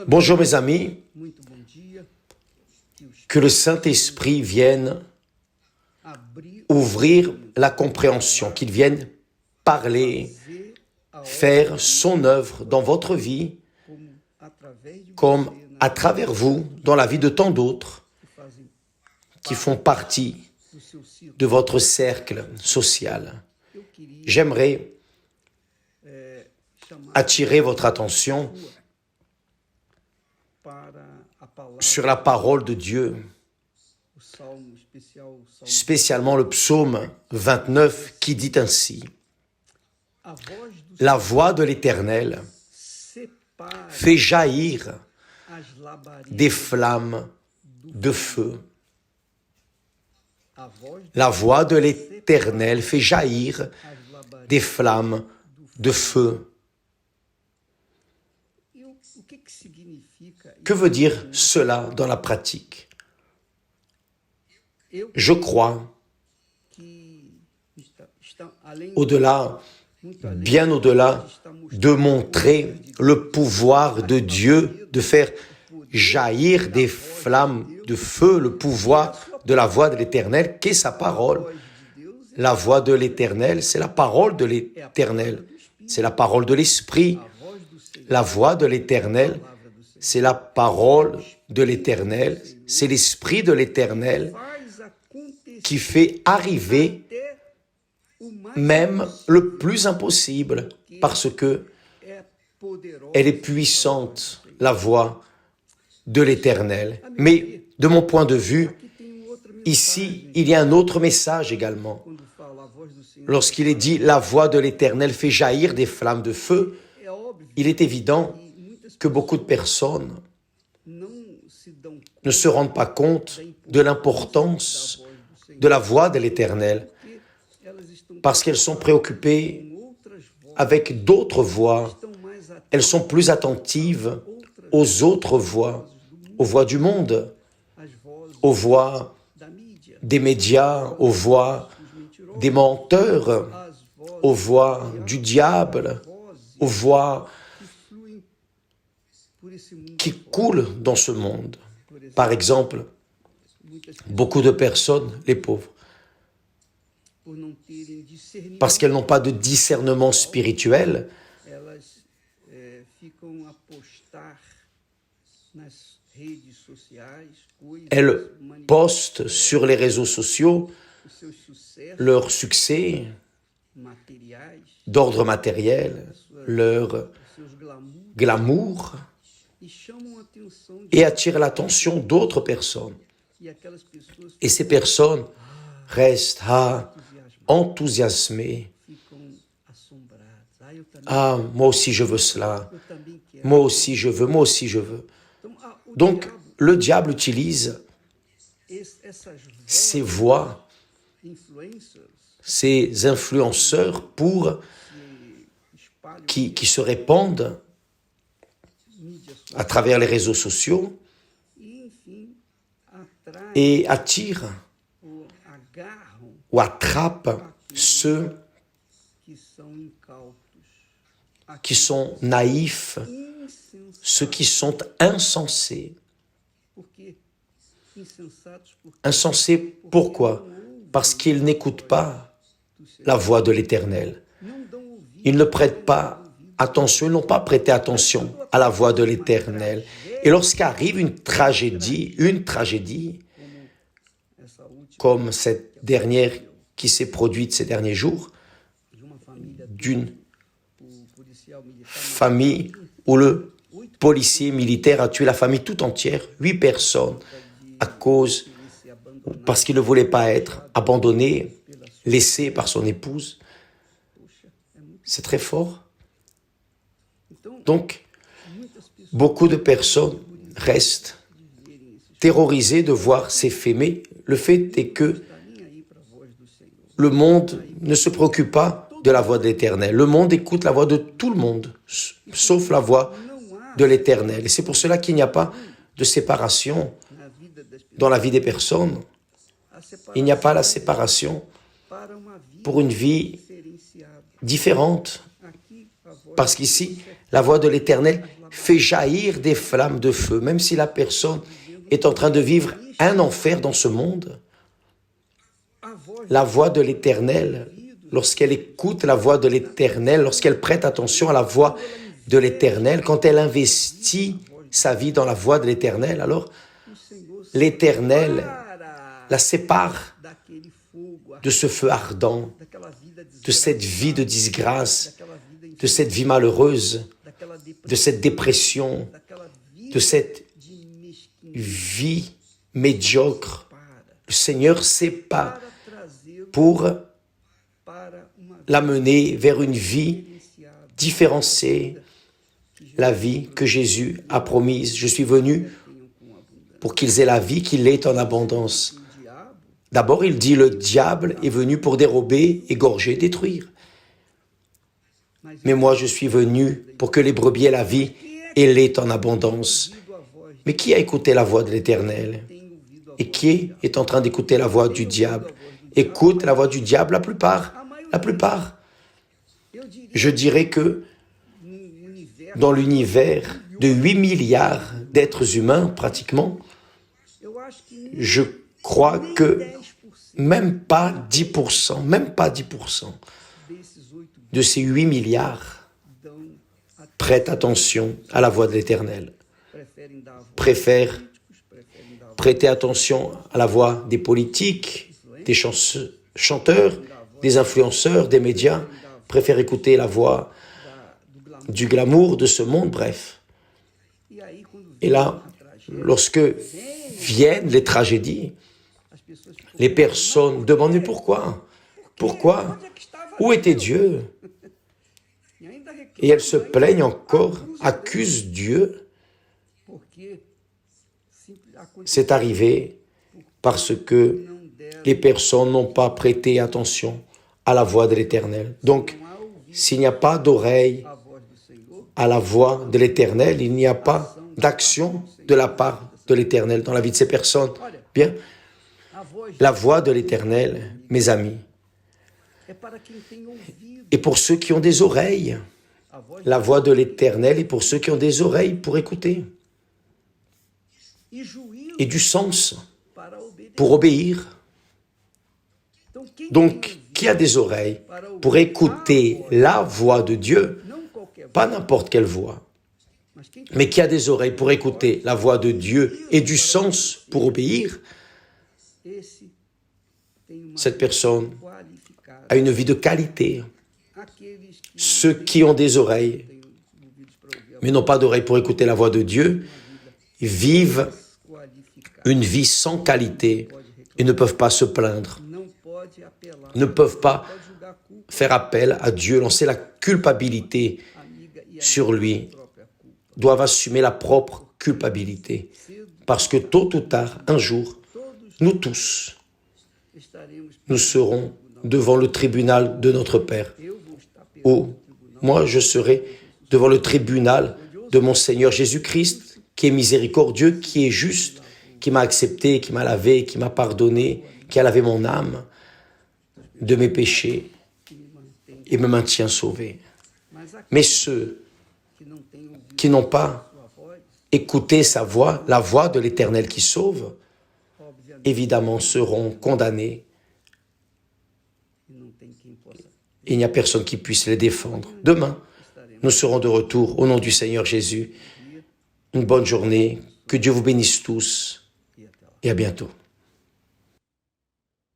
Bonjour mes amis, que le Saint-Esprit vienne ouvrir la compréhension, qu'il vienne parler, faire son œuvre dans votre vie, comme à travers vous, dans la vie de tant d'autres qui font partie de votre cercle social. J'aimerais attirer votre attention sur la parole de Dieu, spécialement le psaume 29 qui dit ainsi: La voix de l'Éternel fait jaillir des flammes de feu. La voix de l'Éternel fait jaillir des flammes de feu. Que veut dire cela dans la pratique? Je crois, bien au-delà de montrer le pouvoir de Dieu, de faire jaillir des flammes de feu, le pouvoir de la voix de l'Éternel, qu'est sa parole. La voix de l'Éternel, c'est la parole de l'Éternel, c'est la parole de l'Esprit. La voix de l'Éternel, c'est la parole de l'Éternel, c'est l'Esprit de l'Éternel qui fait arriver même le plus impossible, parce que elle est puissante, la voix de l'Éternel. Mais de mon point de vue, ici, il y a un autre message également. Lorsqu'il est dit « La voix de l'Éternel fait jaillir des flammes de feu », il est évident que beaucoup de personnes ne se rendent pas compte de l'importance de la voix de l'Éternel, parce qu'elles sont préoccupées avec d'autres voix. Elles sont plus attentives aux autres voix, aux voix du monde, aux voix des médias, aux voix des menteurs, aux voix du diable, aux voix qui coulent dans ce monde. Par exemple, beaucoup de personnes, les pauvres, parce qu'elles n'ont pas de discernement spirituel, elles postent sur les réseaux sociaux leur succès d'ordre matériel, leur glamour, et attirent l'attention d'autres personnes. Et ces personnes restent enthousiasmées. Ah, moi aussi je veux cela. Moi aussi je veux, moi aussi je veux. Donc, le diable utilise ces voix, ces influenceurs qui se répandent à travers les réseaux sociaux et attirent ou attrapent ceux qui sont naïfs, ceux qui sont insensés. Insensés pourquoi? Parce qu'ils n'écoutent pas la voix de l'Éternel. Ils ne prêtent pas attention, ils n'ont pas prêté attention à la voix de l'Éternel. Et lorsqu'arrive une tragédie, comme cette dernière qui s'est produite ces derniers jours, d'une famille où le policier militaire a tué la famille tout entière, 8 personnes, parce qu'il ne voulait pas être abandonné, laissé par son épouse. C'est très fort. Donc, beaucoup de personnes restent terrorisées de voir ces faits, mais le fait est que le monde ne se préoccupe pas de la voix de l'Éternel. Le monde écoute la voix de tout le monde, sauf la voix de l'Éternel. Et c'est pour cela qu'il n'y a pas de séparation dans la vie des personnes. Il n'y a pas la séparation pour une vie différente. Parce qu'ici, la voix de l'Éternel fait jaillir des flammes de feu, même si la personne est en train de vivre un enfer dans ce monde. La voix de l'Éternel, lorsqu'elle écoute la voix de l'Éternel, lorsqu'elle prête attention à la voix de l'Éternel, quand elle investit sa vie dans la voix de l'Éternel, alors l'Éternel la sépare de ce feu ardent, de cette vie de disgrâce, de cette vie malheureuse, de cette dépression, de cette vie médiocre. Le Seigneur sépare pour l'amener vers une vie différenciée, la vie que Jésus a promise. Je suis venu pour qu'ils aient la vie, qu'il l'ait en abondance. D'abord, il dit, le diable est venu pour dérober, égorger, détruire. Mais moi, je suis venu pour que les brebis aient la vie et l'aient en abondance. Mais qui a écouté la voix de l'Éternel? Et qui est en train d'écouter la voix du diable? Écoute la voix du diable, la plupart. Je dirais que dans l'univers de 8 milliards d'êtres humains, pratiquement, je crois que même pas 10% de ces 8 milliards prêtent attention à la voix de l'Éternel, préfèrent prêter attention à la voix des politiques, des chanteurs, des influenceurs, des médias, préfèrent écouter la voix du glamour de ce monde, bref. Et là, lorsque viennent les tragédies, les personnes demandent, mais pourquoi? Pourquoi? Où était Dieu? Et elles se plaignent encore, accusent Dieu. C'est arrivé parce que les personnes n'ont pas prêté attention à la voix de l'Éternel. Donc, s'il n'y a pas d'oreille à la voix de l'Éternel, il n'y a pas d'action de la part de l'Éternel dans la vie de ces personnes. Bien, la voix de l'Éternel, mes amis, et pour ceux qui ont des oreilles, la voix de l'Éternel est pour ceux qui ont des oreilles pour écouter et du sens pour obéir. Donc, qui a des oreilles pour écouter la voix de Dieu, pas n'importe quelle voix, mais qui a des oreilles pour écouter la voix de Dieu et du sens pour obéir, cette personne a une vie de qualité. Ceux qui ont des oreilles, mais n'ont pas d'oreilles pour écouter la voix de Dieu, vivent une vie sans qualité et ne peuvent pas se plaindre, ne peuvent pas faire appel à Dieu, lancer la culpabilité sur lui, doivent assumer la propre culpabilité. Parce que tôt ou tard, un jour, nous tous, nous serons devant le tribunal de notre Père. Ou moi, je serai devant le tribunal de mon Seigneur Jésus-Christ, qui est miséricordieux, qui est juste, qui m'a accepté, qui m'a lavé, qui m'a pardonné, qui a lavé mon âme de mes péchés et me maintient sauvé. Mais ceux qui n'ont pas écouté sa voix, la voix de l'Éternel qui sauve, évidemment seront condamnés. Il n'y a personne qui puisse les défendre. Demain, nous serons de retour au nom du Seigneur Jésus. Une bonne journée, que Dieu vous bénisse tous et à bientôt.